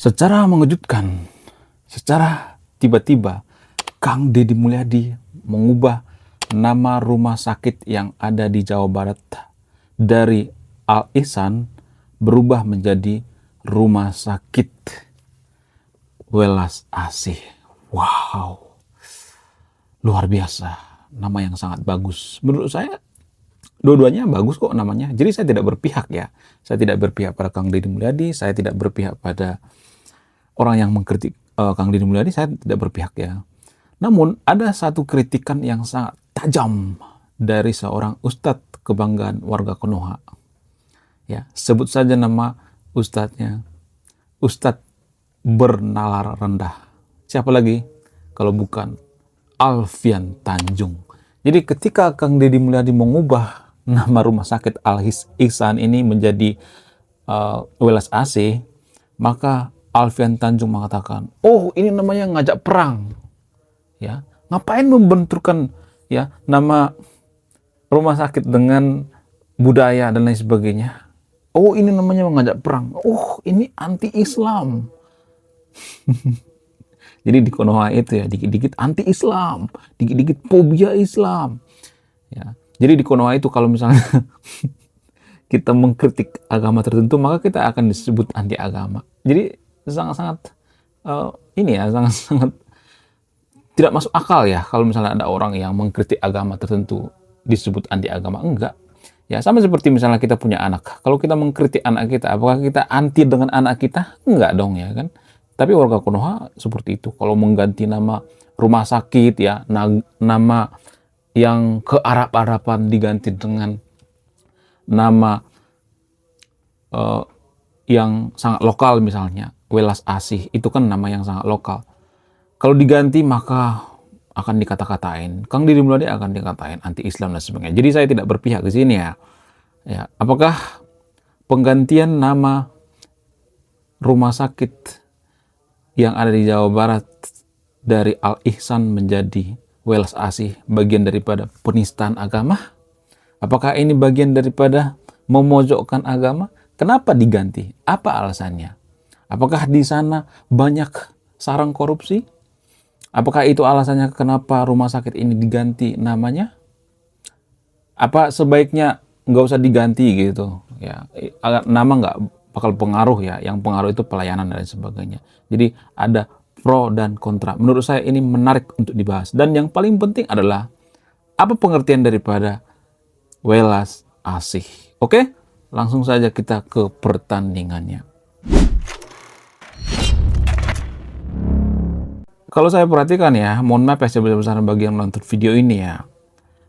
Secara mengejutkan, secara tiba-tiba, Kang Deddy Mulyadi mengubah nama rumah sakit yang ada di Jawa Barat dari Al Ihsan berubah menjadi Rumah Sakit Welas Asih. Wow, luar biasa. Nama yang sangat bagus. Menurut saya, dua-duanya bagus kok namanya. Jadi saya tidak berpihak ya. Saya tidak berpihak pada Kang Deddy Mulyadi, saya tidak berpihak pada orang yang mengkritik Kang Deddy Mulyadi, saya tidak berpihak ya. Namun ada satu kritikan yang sangat tajam dari seorang ustadz kebanggaan warga Konoha. Ya, sebut saja nama ustadznya, Ustadz bernalar rendah. Siapa lagi kalau bukan Alfian Tanjung. Jadi ketika Kang Deddy Mulyadi mengubah nama rumah sakit Al Ihsan ini menjadi Welas Asih, maka Alfian Tanjung mengatakan, oh ini namanya ngajak perang. Ya, ngapain membenturkan ya nama rumah sakit dengan budaya dan lain sebagainya. Oh ini namanya mengajak perang. Oh ini anti-Islam. Jadi di Konoha itu ya dikit-dikit anti-Islam, dikit-dikit fobia Islam. Ya. Jadi di Konoha itu kalau misalnya kita mengkritik agama tertentu, maka kita akan disebut anti agama. Jadi sangat-sangat ini ya sangat-sangat tidak masuk akal ya kalau misalnya ada orang yang mengkritik agama tertentu disebut anti agama. Enggak. Ya sama seperti misalnya kita punya anak. Kalau kita mengkritik anak kita, apakah kita anti dengan anak kita? Enggak dong ya kan. Tapi warga Konoha seperti itu. Kalau mengganti nama rumah sakit ya, nama yang ke Arab-Araban diganti dengan nama yang sangat lokal misalnya, Welas Asih, itu kan nama yang sangat lokal. Kalau diganti maka akan dikata-katain. Kang Deddy Mulyadi akan dikatain anti-Islam dan sebagainya. Jadi saya tidak berpihak di sini ya. Ya, apakah penggantian nama rumah sakit yang ada di Jawa Barat dari Al Ihsan menjadi Welas Asih bagian daripada penistaan agama? Apakah ini bagian daripada memojokkan agama? Kenapa diganti? Apa alasannya? Apakah di sana banyak sarang korupsi? Apakah itu alasannya kenapa rumah sakit ini diganti namanya? Apa sebaiknya nggak usah diganti gitu? Ya, nama nggak bakal pengaruh ya. Yang pengaruh itu pelayanan dan sebagainya. Jadi ada pro dan kontra. Menurut saya ini menarik untuk dibahas. Dan yang paling penting adalah apa pengertian daripada Welas Asih. Oke, langsung saja kita ke pertandingannya. Kalau saya perhatikan ya, mohon maaf ya sebesar-besaran bagi yang menonton video ini ya.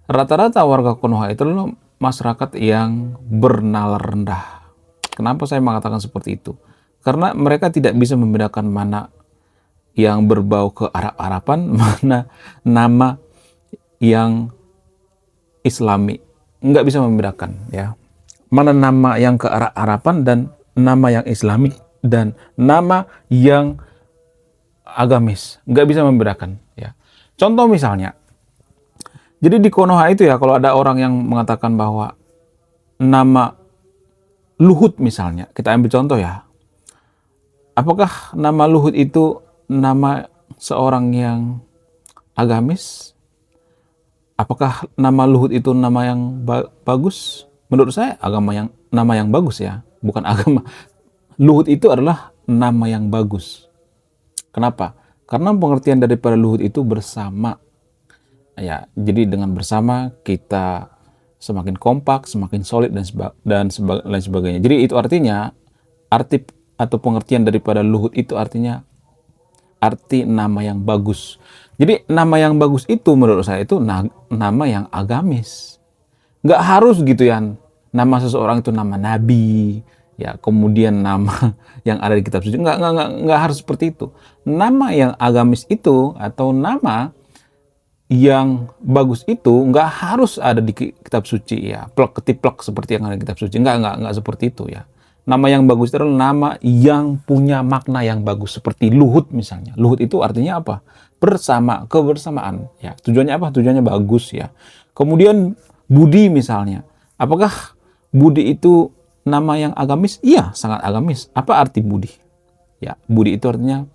Rata-rata warga Konoha itu adalah masyarakat yang bernalar rendah. Kenapa saya mengatakan seperti itu? Karena mereka tidak bisa membedakan mana yang berbau ke Arab-Araban, mana nama yang Islami. Nggak bisa membedakan ya. Mana nama yang ke Arab-Araban dan nama yang Islami dan nama yang agamis. Nggak bisa membedakan ya. Contoh misalnya, jadi di Konoha itu ya kalau ada orang yang mengatakan bahwa nama Luhut misalnya, kita ambil contoh ya. Apakah nama Luhut itu nama seorang yang agamis? Apakah nama Luhut itu nama yang bagus? Menurut saya nama yang bagus ya, bukan agama. Luhut itu adalah nama yang bagus. Kenapa? Karena pengertian daripada Luhut itu bersama. Ya, jadi dengan bersama kita semakin kompak, semakin solid dan lain sebagainya. Jadi itu artinya arti atau pengertian daripada Luhut itu artinya arti nama yang bagus. Jadi nama yang bagus itu menurut saya itu nama yang agamis. Nggak harus gitu ya. Nama seseorang itu nama nabi, ya kemudian nama yang ada di kitab suci. Nggak harus seperti itu. Nama yang agamis itu atau nama yang bagus itu nggak harus ada di kitab suci ya, plek ketiplek seperti yang ada di kitab suci. Nggak seperti itu ya. Nama yang bagus itu adalah nama yang punya makna yang bagus, seperti Luhut misalnya. Luhut itu artinya apa? Bersama, kebersamaan ya. Tujuannya apa? Tujuannya bagus ya. Kemudian Budi misalnya. Apakah Budi itu nama yang agamis? Iya, sangat agamis. Apa arti Budi? Ya, budi itu artinya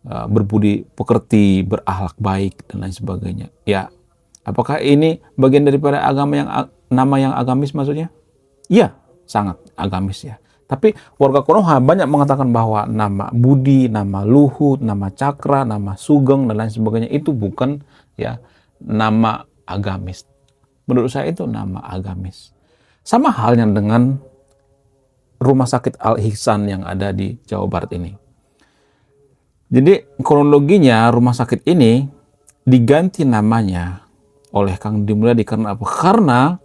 berbudi pekerti, berakhlak baik dan lain sebagainya. Ya, apakah ini bagian daripada nama yang agamis maksudnya? Iya, sangat agamis ya. Tapi warga Konoha banyak mengatakan bahwa nama Budi, nama Luhut, nama Cakra, nama Sugeng dan lain sebagainya itu bukan ya nama agamis. Menurut saya itu nama agamis. Sama halnya dengan Rumah Sakit Al Ihsan yang ada di Jawa Barat ini. Jadi kronologinya rumah sakit ini diganti namanya oleh Kang Deddy Mulyadi karena apa? Karena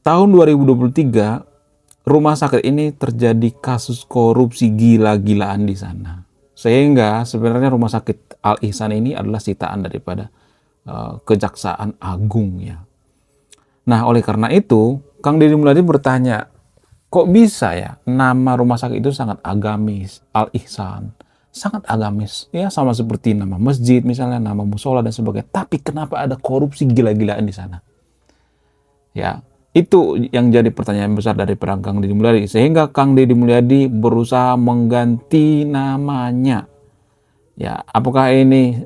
tahun 2023 rumah sakit ini terjadi kasus korupsi gila-gilaan di sana. Sehingga sebenarnya Rumah Sakit Al Ihsan ini adalah sitaan daripada Kejaksaan Agung ya. Nah, oleh karena itu, Kang Deddy Mulyadi bertanya, kok bisa ya nama rumah sakit itu sangat agamis, Al Ihsan, sangat agamis, ya sama seperti nama masjid misalnya, nama musola dan sebagainya. Tapi kenapa ada korupsi gila-gilaan di sana? Ya, itu yang jadi pertanyaan besar dari Kang Deddy Mulyadi. Sehingga Kang Deddy Mulyadi berusaha mengganti namanya. Ya, apakah ini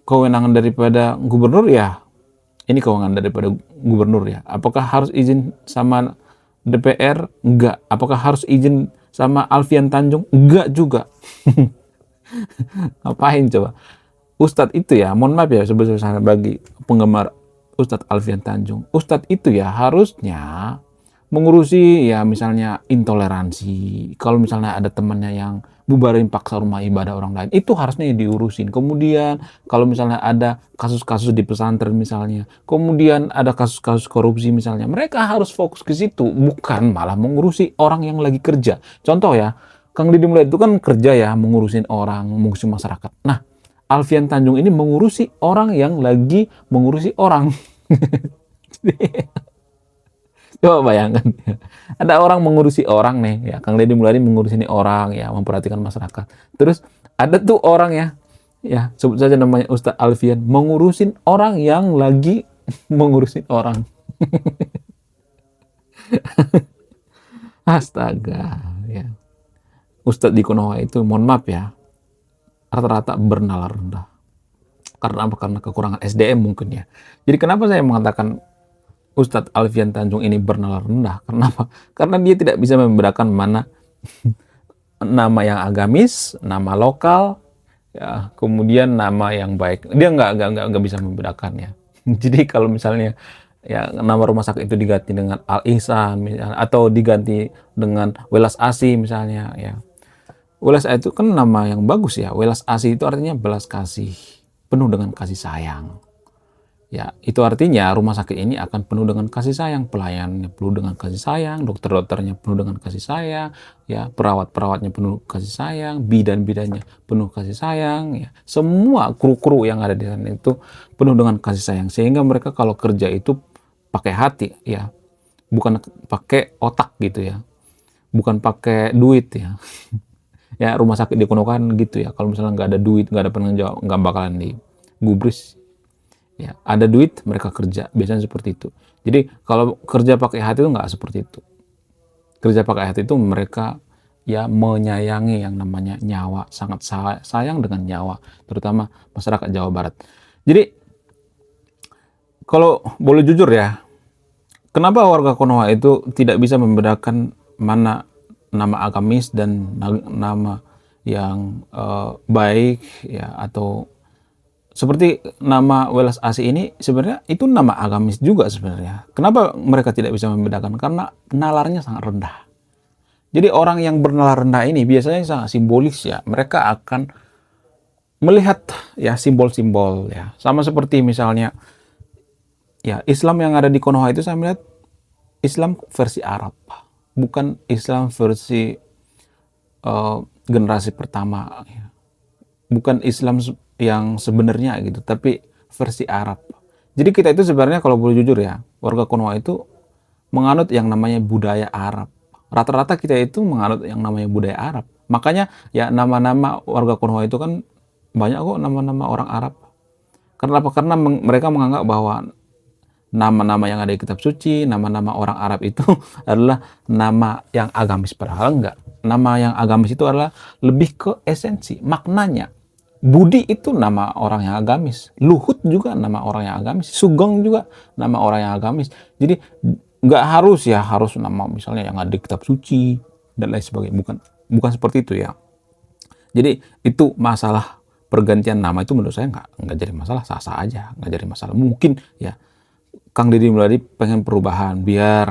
kewenangan daripada gubernur ya? Ini kewenangan daripada gubernur ya. Apakah harus izin sama DPR? Enggak. Apakah harus izin sama Alfian Tanjung? Enggak juga. Ngapain coba? Ustadz itu ya, mohon maaf ya sebesar bagi penggemar Ustadz Alfian Tanjung. Ustadz itu ya harusnya mengurusi ya misalnya intoleransi. Kalau misalnya ada temannya yang bubarin paksa rumah ibadah orang lain, itu harusnya diurusin. Kemudian kalau misalnya ada kasus-kasus di pesantren misalnya, kemudian ada kasus-kasus korupsi misalnya, mereka harus fokus ke situ, bukan malah mengurusi orang yang lagi kerja. Contoh ya, Kang Deddy Mulyadi itu kan kerja ya, mengurusin orang, mengurusi masyarakat. Nah, Alfian Tanjung ini mengurusi orang yang lagi mengurusi orang. Coba bayangkan, ada orang mengurusi orang nih, ya Kang Deddy Mulyadi mengurusi ini orang, ya memperhatikan masyarakat. Terus ada tuh orang ya sebut saja namanya Ustadz Alfian, mengurusin orang yang lagi mengurusin orang. Astaga, ya. Ustadz di Konoha itu, mohon maaf ya, rata-rata bernalar rendah. Karena apa? Karena kekurangan SDM mungkin ya. Jadi kenapa saya mengatakan Ustadz Alfian Tanjung ini bernalar rendah? Kenapa? Karena dia tidak bisa membedakan mana nama yang agamis, nama lokal, ya, kemudian nama yang baik. Dia nggak bisa membedakan ya. Jadi kalau misalnya ya nama rumah sakit itu diganti dengan Al Ihsan misalnya, atau diganti dengan Welas Asih misalnya ya. Welas Asih itu kan nama yang bagus ya. Welas Asih itu artinya belas kasih, penuh dengan kasih sayang. Ya, itu artinya rumah sakit ini akan penuh dengan kasih sayang, pelayannya penuh dengan kasih sayang, dokter-dokternya penuh dengan kasih sayang, ya, perawat-perawatnya penuh kasih sayang, bidan-bidannya penuh kasih sayang, ya. Semua kru-kru yang ada di sana itu penuh dengan kasih sayang, sehingga mereka kalau kerja itu pakai hati, ya, bukan pakai otak gitu ya, bukan pakai duit ya. Ya, rumah sakit di Konoha kan gitu ya, kalau misalnya nggak ada duit, nggak ada penanggung jawab, nggak bakalan digubris. Ya, ada duit mereka kerja, biasanya seperti itu. Jadi kalau kerja pakai hati itu nggak seperti itu. Kerja pakai hati itu mereka ya menyayangi yang namanya nyawa, sangat sayang dengan nyawa, terutama masyarakat Jawa Barat. Jadi kalau boleh jujur ya, kenapa warga Konoha itu tidak bisa membedakan mana nama agamis dan nama yang baik ya, atau seperti nama Welas Asih ini sebenarnya itu nama agamis juga sebenarnya. Kenapa mereka tidak bisa membedakan? Karena nalarnya sangat rendah. Jadi orang yang bernalar rendah ini biasanya sangat simbolis ya. Mereka akan melihat ya simbol-simbol ya. Sama seperti misalnya ya Islam yang ada di Konoha itu saya melihat Islam versi Arab. Bukan Islam versi generasi pertama ya. Bukan Islam yang sebenarnya gitu, tapi versi Arab. Jadi kita itu sebenarnya kalau boleh jujur ya, warga Konoha itu menganut yang namanya budaya Arab. Rata-rata kita itu menganut yang namanya budaya Arab. Makanya ya nama-nama warga Konoha itu kan banyak kok nama-nama orang Arab. Karena apa? Karena mereka menganggap bahwa nama-nama yang ada di kitab suci, nama-nama orang Arab itu adalah nama yang agamis, padahal enggak. Nama yang agamis itu adalah lebih ke esensi, maknanya. Budi itu nama orang yang agamis, Luhut juga nama orang yang agamis, Sugeng juga nama orang yang agamis. Jadi nggak harus ya harus nama misalnya yang ada di kitab suci dan lain sebagainya, bukan seperti itu ya. Jadi itu masalah pergantian nama itu menurut saya nggak jadi masalah, sah-sah aja, nggak jadi masalah. Mungkin ya Kang Deddy Mulyadi pengen perubahan biar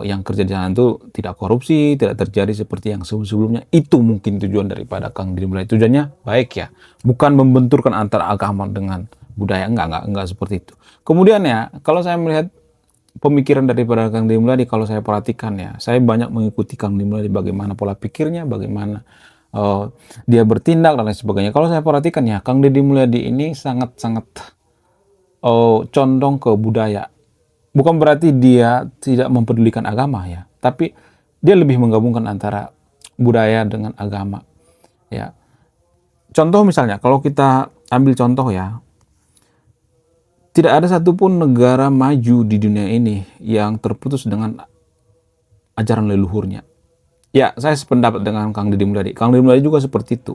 yang kerja di sana itu tidak korupsi, tidak terjadi seperti yang sebelumnya. Itu mungkin tujuan daripada Kang Deddy Mulyadi. Tujuannya baik ya, bukan membenturkan antara agama dengan budaya, enggak seperti itu. Kemudian ya, kalau saya melihat pemikiran daripada Kang Deddy Mulyadi, kalau saya perhatikan ya, saya banyak mengikuti Kang Deddy Mulyadi, bagaimana pola pikirnya, bagaimana dia bertindak dan lain sebagainya. Kalau saya perhatikan ya, Kang Deddy Mulyadi ini sangat-sangat condong ke budaya. Bukan berarti dia tidak mempedulikan agama ya, tapi dia lebih menggabungkan antara budaya dengan agama. Ya, contoh misalnya, kalau kita ambil contoh ya, tidak ada satupun negara maju di dunia ini yang terputus dengan ajaran leluhurnya. Ya, saya sependapat dengan Kang Deddy Mulyadi. Kang Deddy Mulyadi juga seperti itu.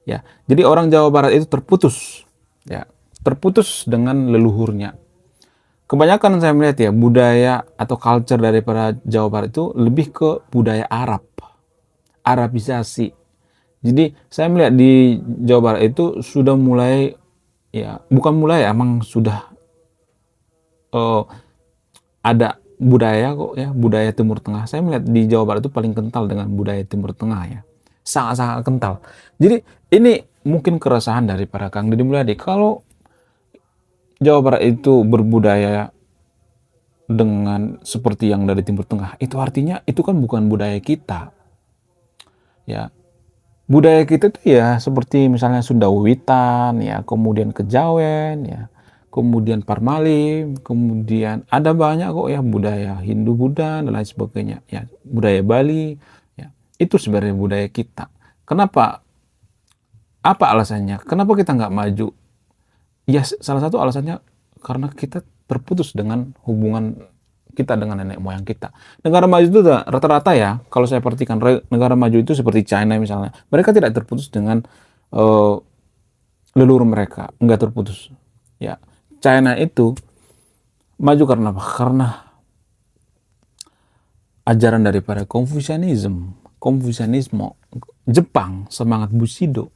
Ya, jadi orang Jawa Barat itu terputus, ya, terputus dengan leluhurnya. Kebanyakan saya melihat ya budaya atau culture daripada Jawa Barat itu lebih ke budaya Arab, Arabisasi. Jadi saya melihat di Jawa Barat itu sudah mulai ya, bukan mulai, emang sudah ada budaya kok ya, budaya Timur Tengah. Saya melihat di Jawa Barat itu paling kental dengan budaya Timur Tengah ya, sangat-sangat kental. Jadi ini mungkin keresahan daripada Kang Deddy Mulyadi, kalau Jawa Barat itu berbudaya dengan seperti yang dari Timur Tengah, itu artinya itu kan bukan budaya kita. Ya, budaya kita itu ya seperti misalnya Sunda Wiwitan, ya, kemudian Kejawen, ya, kemudian Parmalim, kemudian ada banyak kok ya budaya Hindu, Buddha dan lain sebagainya. Ya, budaya Bali, ya, itu sebenarnya budaya kita. Kenapa? Apa alasannya? Kenapa kita nggak maju? Ya, salah satu alasannya karena kita terputus dengan hubungan kita dengan nenek moyang kita. Negara maju itu rata-rata ya, kalau saya perhatikan negara maju itu seperti China misalnya, mereka tidak terputus dengan leluhur mereka, nggak terputus. Ya, China itu maju karena apa? Karena ajaran daripada Konfusianisme. Jepang semangat Bushido.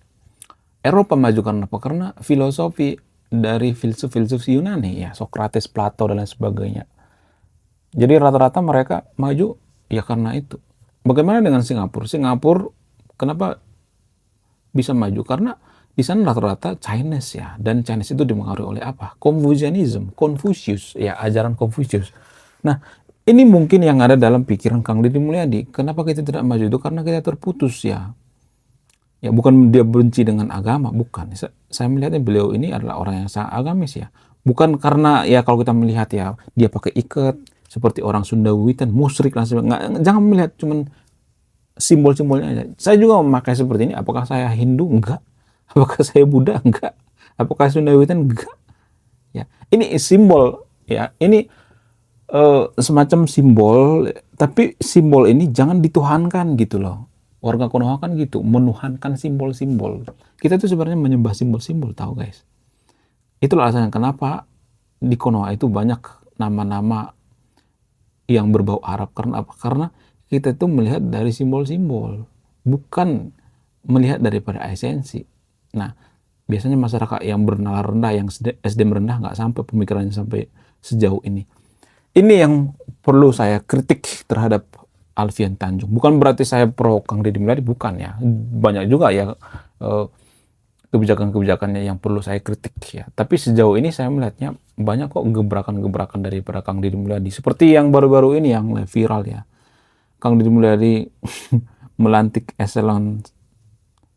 Eropa maju karena apa? Karena filosofi dari filsuf Yunani ya, Socrates, Plato dan lain sebagainya. Jadi rata-rata mereka maju ya karena itu. Bagaimana dengan Singapura? Singapura kenapa bisa maju? Karena di sana rata-rata Chinese ya, dan Chinese itu dipengaruhi oleh apa? Confucius ya, ajaran Confucius. Nah, ini mungkin yang ada dalam pikiran Kang Deddy Mulyadi. Kenapa kita tidak maju itu? Karena kita terputus ya. Ya, bukan dia benci dengan agama, bukan. Saya melihatnya beliau ini adalah orang yang sangat agamis ya. Bukan karena ya kalau kita melihat ya dia pakai ikat seperti orang Sunda Wiwitan, musyrik dan sebagainya. Jangan melihat cuman simbol-simbolnya aja. Saya juga memakai seperti ini. Apakah saya Hindu? Enggak. Apakah saya Buddha? Enggak. Apakah Sunda Wiwitan? Enggak. Ya, ini simbol ya. Ini semacam simbol, tapi simbol ini jangan dituhankan gitu loh. Warga Konoha kan gitu, menuhankan simbol-simbol. Kita tuh sebenarnya menyembah simbol-simbol, tahu guys. Itulah alasannya kenapa di Konoha itu banyak nama-nama yang berbau Arab. Karena apa? Karena kita tuh melihat dari simbol-simbol, bukan melihat daripada esensi. Nah, biasanya masyarakat yang bernalar rendah, yang SDM rendah, nggak sampai pemikirannya sampai sejauh ini. Ini yang perlu saya kritik terhadap Alfian Tanjung. Bukan berarti saya pro Kang Deddy Mulyadi, bukan ya. Banyak juga ya kebijakan-kebijakannya yang perlu saya kritik ya. Tapi sejauh ini saya melihatnya banyak kok gebrakan-gebrakan daripada Kang Deddy Mulyadi. Seperti yang baru-baru ini yang viral ya. Kang Deddy Mulyadi melantik eselon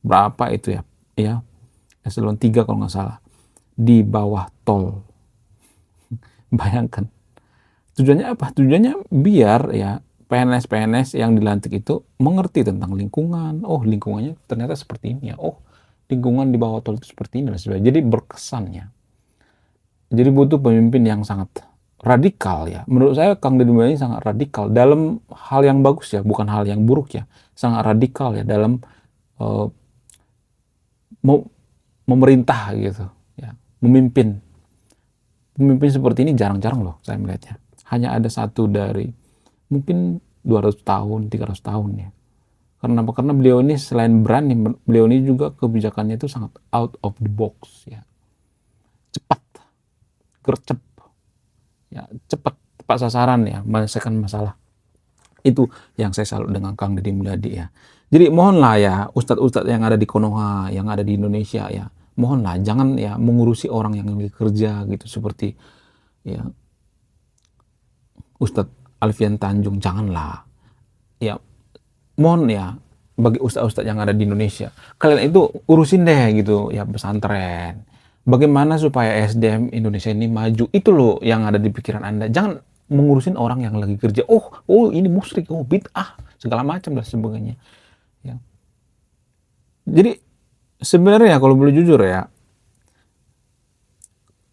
berapa itu ya? Ya, eselon 3 kalau nggak salah. Di bawah tol. Bayangkan. Tujuannya apa? Tujuannya biar ya PNS-PNS yang dilantik itu mengerti tentang lingkungan. Oh, lingkungannya ternyata seperti ini ya. Oh, lingkungan di bawah tol itu seperti ini. Jadi berkesannya. Jadi butuh pemimpin yang sangat radikal ya. Menurut saya Kang Deddy Mulyadi sangat radikal dalam hal yang bagus ya, bukan hal yang buruk ya. Sangat radikal ya dalam uh, memerintah gitu ya, memimpin. Pemimpin seperti ini jarang-jarang loh saya melihatnya. Hanya ada satu dari mungkin 200 tahun, 300 tahun ya. Karena apa? Karena beliau ini selain berani, beliau ini juga kebijakannya itu sangat out of the box ya. Cepat, gercep, ya cepat, tepat sasaran ya, menyelesaikan masalah. Itu yang saya salut dengan Kang Deddy Mulyadi ya. Jadi mohonlah ya ustadz-ustadz yang ada di Konoha, yang ada di Indonesia ya, mohonlah jangan ya mengurusi orang yang lagi kerja gitu, seperti ya Ustadz Alfian Tanjung, janganlah. Ya mohon ya bagi ustadz-ustadz yang ada di Indonesia, kalian itu urusin deh gitu ya pesantren. Bagaimana supaya SDM Indonesia ini maju, itu loh yang ada di pikiran Anda. Jangan mengurusin orang yang lagi kerja. Oh ini musyrik, oh bid'ah, segala macam dan sebagainya. Ya. Jadi sebenarnya kalau boleh jujur ya,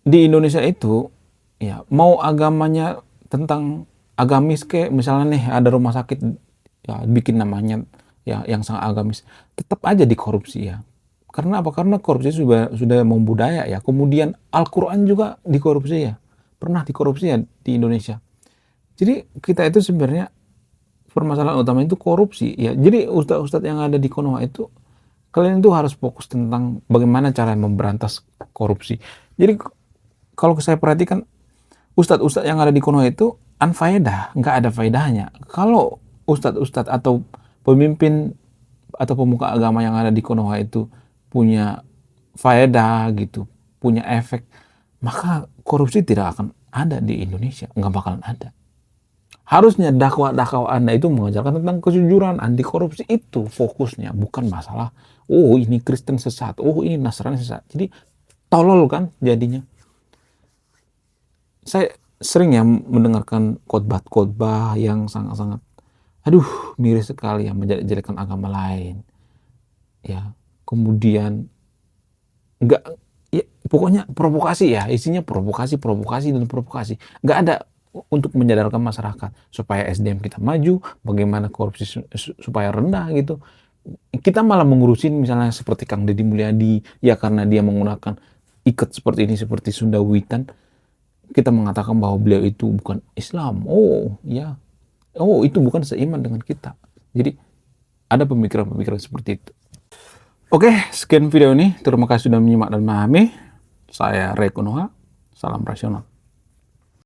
di Indonesia itu ya mau agamanya tentang agamis kayak misalnya nih ada rumah sakit ya bikin namanya ya yang sangat agamis, tetap aja dikorupsi ya. Karena apa? Karena korupsi sudah membudaya ya. Kemudian Al-Quran juga dikorupsi ya. Pernah dikorupsi ya di Indonesia. Jadi kita itu sebenarnya permasalahan utama itu korupsi ya. Jadi ustadz-ustadz yang ada di Konoha itu, kalian itu harus fokus tentang bagaimana cara memberantas korupsi. Jadi kalau saya perhatikan ustadz-ustadz yang ada di Konoha itu unfaedah, nggak ada faedahnya. Kalau ustadz-ustadz atau pemimpin atau pemuka agama yang ada di Konoha itu punya faedah gitu, punya efek, maka korupsi tidak akan ada di Indonesia, nggak bakalan ada. Harusnya dakwah-dakwah Anda itu mengajarkan tentang kejujuran, anti korupsi, itu fokusnya, bukan masalah oh ini Kristen sesat, oh ini Nasrani sesat. Jadi tolol kan jadinya. Saya sering ya mendengarkan khotbah-khotbah yang sangat-sangat aduh miris sekali ya, menjelek-jelekan agama lain ya, kemudian nggak ya, pokoknya provokasi ya, isinya provokasi dan provokasi, nggak ada untuk menyadarkan masyarakat supaya SDM kita maju, bagaimana korupsi supaya rendah gitu. Kita malah mengurusin misalnya seperti Kang Deddy Mulyadi ya, karena dia menggunakan ikat seperti ini, seperti Sunda Witan, kita mengatakan bahwa beliau itu bukan Islam. Oh ya, oh itu bukan seiman dengan kita. Jadi ada pemikiran-pemikiran seperti itu. Oke, sekian video ini. Terima kasih sudah menyimak dan memahami. Saya Ray Konoha. Salam rasional.